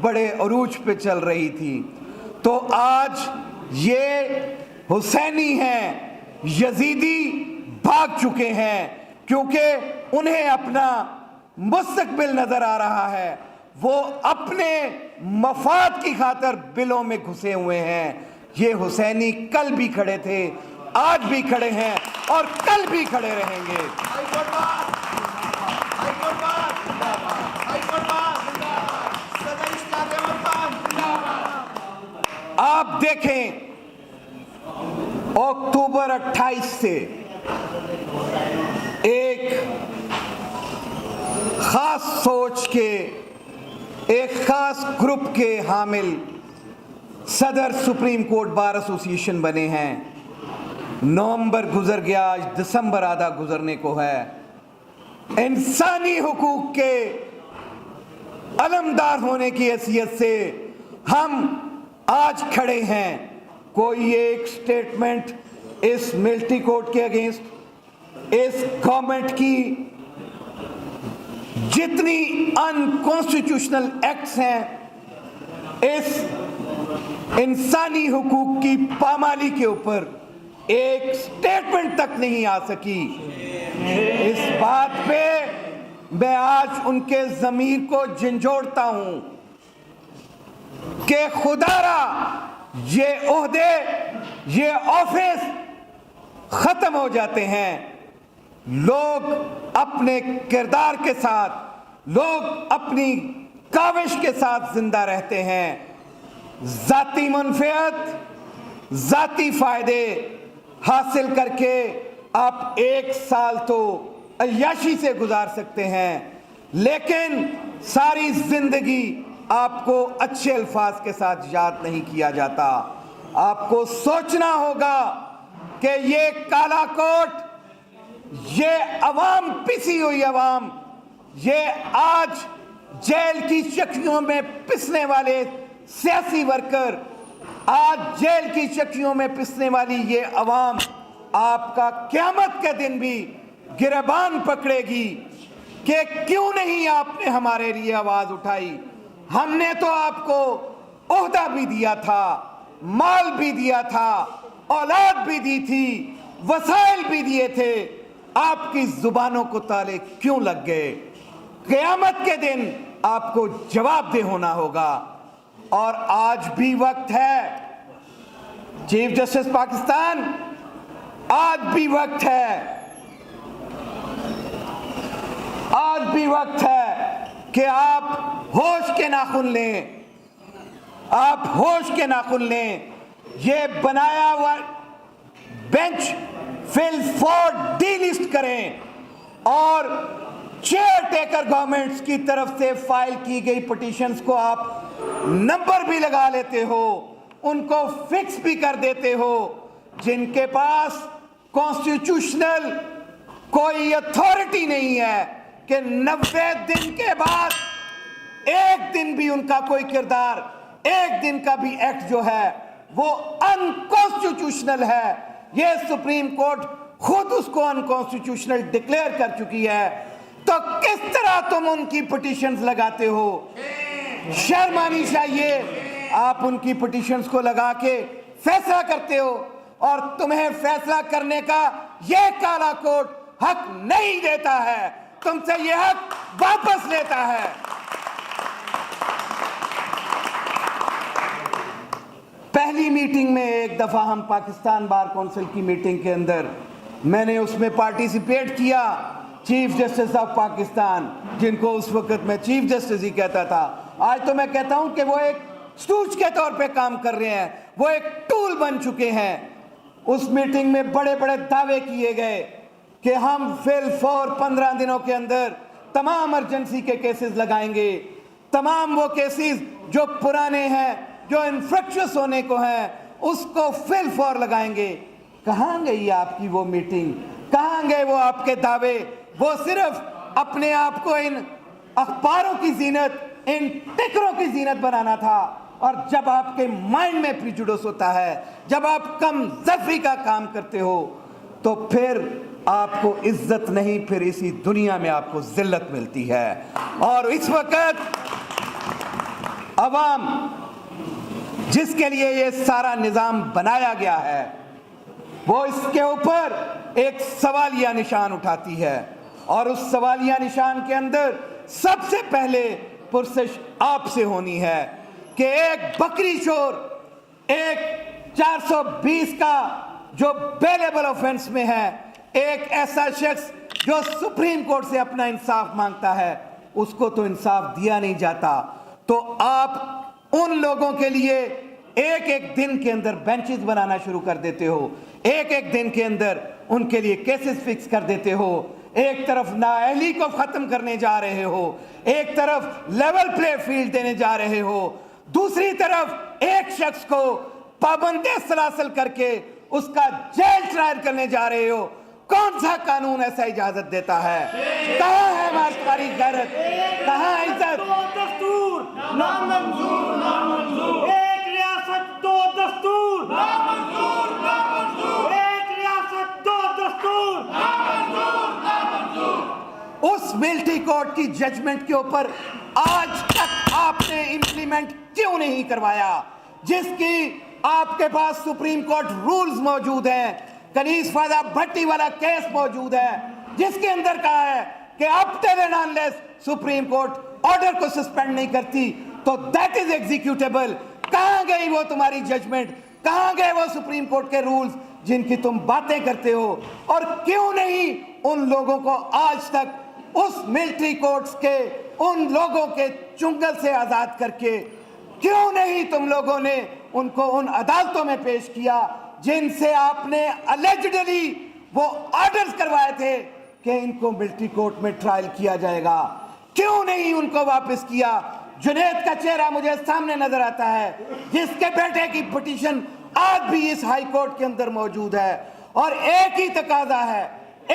بڑے عروج پہ چل رہی تھی، تو آج یہ حسینی ہیں، یزیدی بھاگ چکے ہیں، کیونکہ انہیں اپنا مستقبل نظر آ رہا ہے، وہ اپنے مفاد کی خاطر بلوں میں گھسے ہوئے ہیں۔ یہ حسینی کل بھی کھڑے تھے، آج بھی کھڑے ہیں اور کل بھی کھڑے رہیں گے۔ آپ دیکھیں، اکتوبر 28 سے ایک خاص سوچ کے، ایک خاص گروپ کے حامل صدر سپریم کورٹ بار ایسوسی ایشن بنے ہیں۔ نومبر گزر گیا، آج دسمبر آدھا گزرنے کو ہے۔ انسانی حقوق کے علمدار ہونے کی حیثیت سے ہم آج کھڑے ہیں۔ کوئی ایک سٹیٹمنٹ اس ملٹری کورٹ کے اگینسٹ، اس گورنمنٹ کی جتنی ان کانسٹیٹیوشنل ایکٹس ہیں، اس انسانی حقوق کی پامالی کے اوپر ایک سٹیٹمنٹ تک نہیں آ سکی۔ اس بات پہ میں آج ان کے ضمیر کو جھنجھوڑتا ہوں کہ خدا را یہ عہدے، یہ آفس ختم ہو جاتے ہیں، لوگ اپنے کردار کے ساتھ، لوگ اپنی کاوش کے ساتھ زندہ رہتے ہیں۔ ذاتی منفعت، ذاتی فائدے حاصل کر کے آپ ایک سال تو عیاشی سے گزار سکتے ہیں، لیکن ساری زندگی آپ کو اچھے الفاظ کے ساتھ یاد نہیں کیا جاتا۔ آپ کو سوچنا ہوگا کہ یہ کالا کوٹ، یہ عوام، پسی ہوئی عوام، یہ آج جیل کی چکیوں میں پسنے والے سیاسی ورکر، آج جیل کی چکیوں میں پسنے والی یہ عوام آپ کا قیامت کے دن بھی گریبان پکڑے گی کہ کیوں نہیں آپ نے ہمارے لیے آواز اٹھائی۔ ہم نے تو آپ کو عہدہ بھی دیا تھا، مال بھی دیا تھا، اولاد بھی دی تھی، وسائل بھی دیے تھے، آپ کی زبانوں کو تالے کیوں لگ گئے؟ قیامت کے دن آپ کو جواب دہ ہونا ہوگا۔ اور آج بھی وقت ہے، چیف جسٹس پاکستان، آج بھی وقت ہے، آج بھی وقت ہے کہ آپ ہوش کے ناخن لیں، آپ ہوش کے ناخن لیں۔ یہ بنایا ہوا بینچ فل فور ڈی لسٹ کریں اور چیئر ٹیکر گورنمنٹس کی طرف سے فائل کی گئی پٹیشنز کو آپ نمبر بھی لگا لیتے ہو، ان کو فکس بھی کر دیتے ہو۔ جن کے پاس کانسٹیٹیوشنل کوئی اتھارٹی نہیں ہے کہ 90 دن کے بعد ایک دن بھی ان کا کوئی کردار، ایک دن کا بھی ایکٹ جو ہے وہ ان کانسٹیٹیوشنل ہے، یہ سپریم کورٹ خود اس کو ان کانسٹیٹیوشنل ڈکلیئر کر چکی ہے، تو کس طرح تم ان کی پٹیشنز لگاتے ہو؟ شرم آنی چاہیے۔ آپ ان کی پٹیشنز کو لگا کے فیصلہ کرتے ہو اور تمہیں فیصلہ کرنے کا یہ کالا کوٹ حق نہیں دیتا ہے، تم سے یہ حق واپس لیتا ہے۔ پہلی میٹنگ میں ایک دفعہ ہم پاکستان بار کونسل کی میٹنگ کے اندر میں نے اس میں پارٹیسپیٹ کیا، چیف جسٹس آف پاکستان، جن کو اس وقت میں چیف جسٹس ہی کہتا تھا، آج تو میں کہتا ہوں کہ وہ ایک سٹوج کے طور پہ کام کر رہے ہیں، وہ ایک ٹول بن چکے ہیں۔ اس میٹنگ میں بڑے بڑے دعوے کیے گئے کہ ہم فل فور 15 دنوں کے اندر تمام ایمرجنسی کے کیسز لگائیں گے، تمام وہ کیسز جو پرانے ہیں، جو انفیکشس ہونے کو ہیں، اس کو فل فور لگائیں گے۔ کہاں گئی آپ کی وہ میٹنگ؟ کہاں گئے وہ آپ کے دعوے؟ وہ صرف اپنے آپ کو ان اخباروں کی زینت، ان ٹکروں کی زینت بنانا تھا۔ اور جب آپ کے مائنڈ میں پریجوڈس ہوتا ہے، جب آپ کم ظرفی کا کام کرتے ہو، تو پھر آپ کو عزت نہیں، پھر اسی دنیا میں آپ کو ذلت ملتی ہے۔ اور اس وقت عوام جس کے لیے یہ سارا نظام بنایا گیا ہے وہ اس کے اوپر ایک سوالیہ نشان اٹھاتی ہے، اور اس سوالیہ نشان کے اندر سب سے پہلے پرسش آپ سے ہونی ہے کہ ایک بکری چور، ایک 420 کا جو بیلیبل آفینس میں ہے، ایک ایسا شخص جو سپریم کورٹ سے اپنا انصاف مانگتا ہے، اس کو تو انصاف دیا نہیں جاتا، تو آپ ان لوگوں کے لیے ایک ایک دن کے اندر بینچز بنانا شروع کر دیتے ہو، ایک ایک دن کے اندر ان کے لیے کیسز فکس کر دیتے ہو، ایک طرف نااہلی کو ختم کرنے جا رہے ہو، ایک طرف لیول پلے فیلڈ دینے جا رہے ہو، دوسری طرف ایک شخص کو پابند سلاسل کر کے اس کا جیل ٹرائل کرنے جا رہے ہو۔ کون سا قانون ایسا اجازت دیتا ہے؟ کہاں ہے ہماری غیرت؟ کہاں عزت؟ دو دستور نامنظور، نامنظور، ایک ریاست دو دستور، نامنظور، نامنظور، ایک ریاست دو دستور، نامنظور، نامنظور۔ اس ملٹری کورٹ کی ججمنٹ کے اوپر آج تک آپ نے امپلیمنٹ کیوں نہیں کروایا، جس کی آپ کے پاس سپریم کورٹ رولز موجود ہیں، کنیز فائدہ بھٹی والا کیس موجود ہے جس کے اندر کہا ہے کہ اب till and unless supreme court order کو سسپینڈ نہیں کرتی تو دیٹ از ایگزیکیوٹیبل۔ کہاں گئی وہ تمہاری ججمنٹ؟ کہاں گئے وہ سپریم کورٹ کے رولز جن کی تم باتیں کرتے ہو؟ اور کیوں نہیں ان لوگوں کو آج تک اس ملٹری کورٹس کے ان لوگوں کے چنگل سے آزاد کر کے کیوں نہیں تم لوگوں نے ان کو ان عدالتوں میں پیش کیا جن سے آپ نے الیجڈلی وہ آرڈرز کروائے تھے کہ ان کو ملٹری کورٹ میں ٹرائل کیا جائے گا؟ کیوں نہیں ان کو واپس کیا؟ جنید کا چہرہ مجھے سامنے نظر آتا ہے جس کے بیٹے کی پٹیشن آج بھی اس ہائی کورٹ کے اندر موجود ہے، اور ایک ہی تقاضا ہے،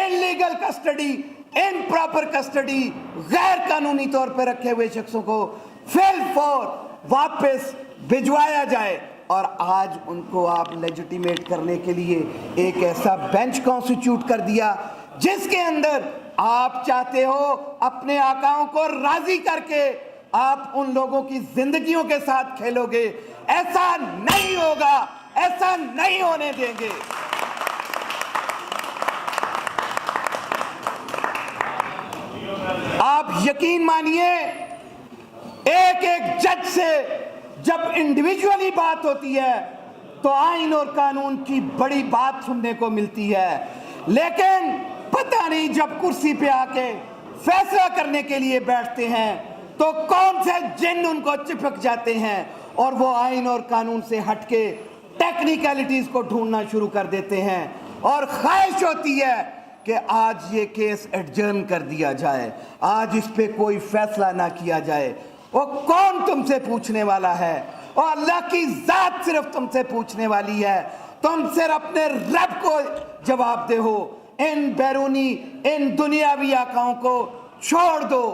انلیگل کسٹڈی، امپراپر کسٹڈی، غیر قانونی طور پہ رکھے ہوئے شخصوں کو فیل فور واپس بھجوایا جائے۔ اور آج ان کو آپ لیجیٹیمیٹ کرنے کے لیے ایک ایسا بینچ کانسٹیٹیوٹ کر دیا جس کے اندر آپ چاہتے ہو اپنے آقاؤں کو راضی کر کے آپ ان لوگوں کی زندگیوں کے ساتھ کھیلو گے۔ ایسا نہیں ہوگا، ایسا نہیں ہونے دیں گے۔ آپ یقین مانیے ایک ایک جج سے جب انڈیویجولی بات ہوتی ہے تو آئین اور قانون کی بڑی بات سننے کو ملتی ہے، لیکن پتہ نہیں جب کرسی پہ آ کے فیصلہ کرنے کے لیے بیٹھتے ہیں تو کون سے جن ان کو چپک جاتے ہیں اور وہ آئین اور قانون سے ہٹ کے ٹیکنیکلٹیز کو ڈھونڈنا شروع کر دیتے ہیں، اور خواہش ہوتی ہے کہ آج یہ کیس ایڈجرن کر دیا جائے، آج اس پہ کوئی فیصلہ نہ کیا جائے۔ وہ کون تم سے پوچھنے والا ہے؟ اور اللہ کی ذات صرف تم سے پوچھنے والی ہے۔ تم صرف اپنے رب کو جواب دے ہو، ان بیرونی ان دنیاوی آقاؤں کو چھوڑ دو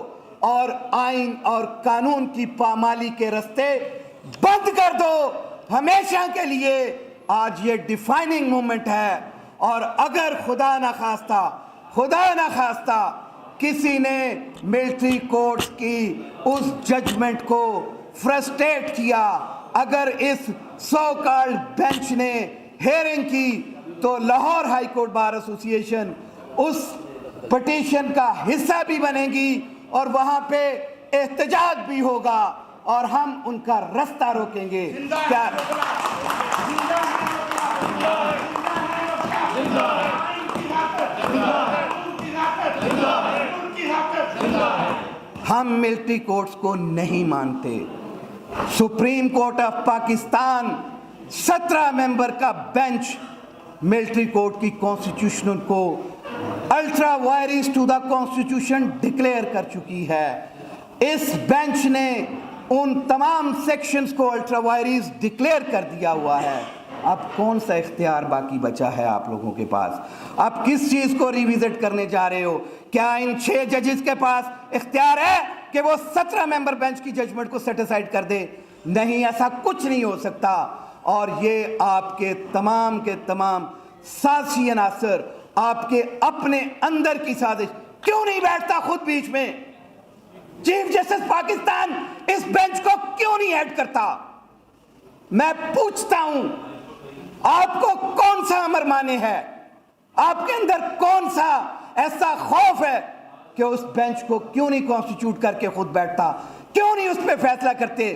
اور آئین اور قانون کی پامالی کے رستے بند کر دو ہمیشہ کے لیے۔ آج یہ ڈیفائننگ مومنٹ ہے، اور اگر خدا نہ خواستہ کسی نے ملٹری کورٹس کی اس ججمنٹ کو فرسٹریٹ کیا، اگر اس سو کالڈ بینچ نے ہیئرنگ کی تو لاہور ہائی کورٹ بار ایسوسی ایشن اس پٹیشن کا حصہ بھی بنے گی اور وہاں پہ احتجاج بھی ہوگا اور ہم ان کا رستہ روکیں گے۔ کیا ہم ملٹری کورٹس کو نہیں مانتے۔ Supreme Court of Pakistan 17 member کا بینچ ملٹری کورٹ کی کانسٹیٹیوشن کو ultra vires to the constitution declare کر چکی ہے۔ اس بینچ نے ان تمام سیکشنز کو الٹرا وائرس ڈکلیئر کر دیا ہوا ہے۔ اب کون سا اختیار باقی بچا ہے آپ لوگوں کے پاس؟ آپ کس چیز کو ریویزٹ کرنے جا رہے ہو؟ کیا ان 6 ججز کے پاس اختیار ہے کہ وہ 17 ممبر بینچ کی ججمنٹ کو سیٹ اسائیڈ کر دے؟ نہیں، ایسا کچھ نہیں ہو سکتا۔ اور یہ آپ کے تمام سازشی عناصر، آپ کے اپنے اندر کی سازش، کیوں نہیں بیٹھتا خود بیچ میں؟ چیف جسٹس پاکستان اس بینچ کو کیوں نہیں ایڈ کرتا؟ میں پوچھتا ہوں آپ کو کون سا امر مانے ہے؟ آپ کے اندر کون سا ایسا خوف ہے کہ اس بینچ کو کیوں نہیں کانسٹیٹیوٹ کر کے خود بیٹھتا؟ کیوں نہیں اس پہ فیصلہ کرتے؟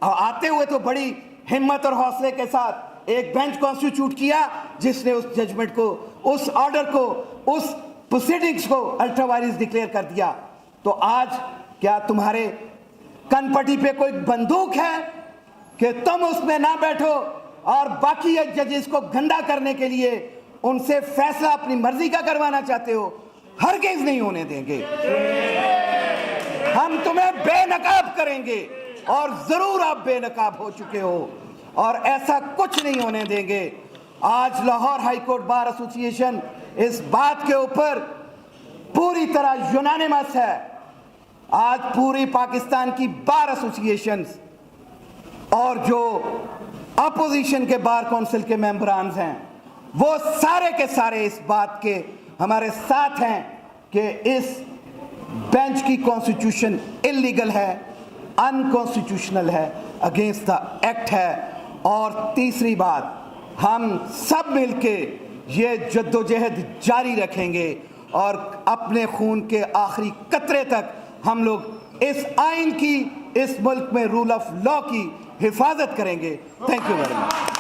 آتے ہوئے تو بڑی ہمت اور حوصلے کے ساتھ ایک بینچ کانسٹیٹیوٹ کیا جس نے اس ججمنٹ کو، اس آرڈر کو، اس پروسیڈنگز کو الٹرا وائرس ڈکلیئر کر دیا۔ تو آج کیا تمہارے کن پٹی پہ کوئی بندوق ہے کہ تم اس میں نہ بیٹھو اور باقی ججز کو گندا کرنے کے لیے ان سے فیصلہ اپنی مرضی کا کروانا چاہتے ہو؟ ہرگز نہیں ہونے دیں گے۔ ہم تمہیں بے نقاب کریں گے، اور ضرور آپ بے نقاب ہو چکے ہو، اور ایسا کچھ نہیں ہونے دیں گے۔ آج لاہور ہائی کورٹ بار ایسوسی ایشن اس بات کے اوپر پوری طرح یونانیمس ہے۔ آج پوری پاکستان کی بار ایسوسی ایشنز اور جو اپوزیشن کے بار کونسل کے ممبرانز ہیں وہ سارے کے سارے اس بات کے ہمارے ساتھ ہیں کہ اس بینچ کی کانسٹیٹیوشن انلیگل ہے، ان کانسٹیٹیوشنل ہے، اگینسٹ دا ایکٹ ہے۔ اور تیسری بات، ہم سب مل کے یہ جدوجہد جاری رکھیں گے اور اپنے خون کے آخری قطرے تک ہم لوگ اس آئین کی، اس ملک میں رول آف لا کی حفاظت کریں گے۔ Thank you very much.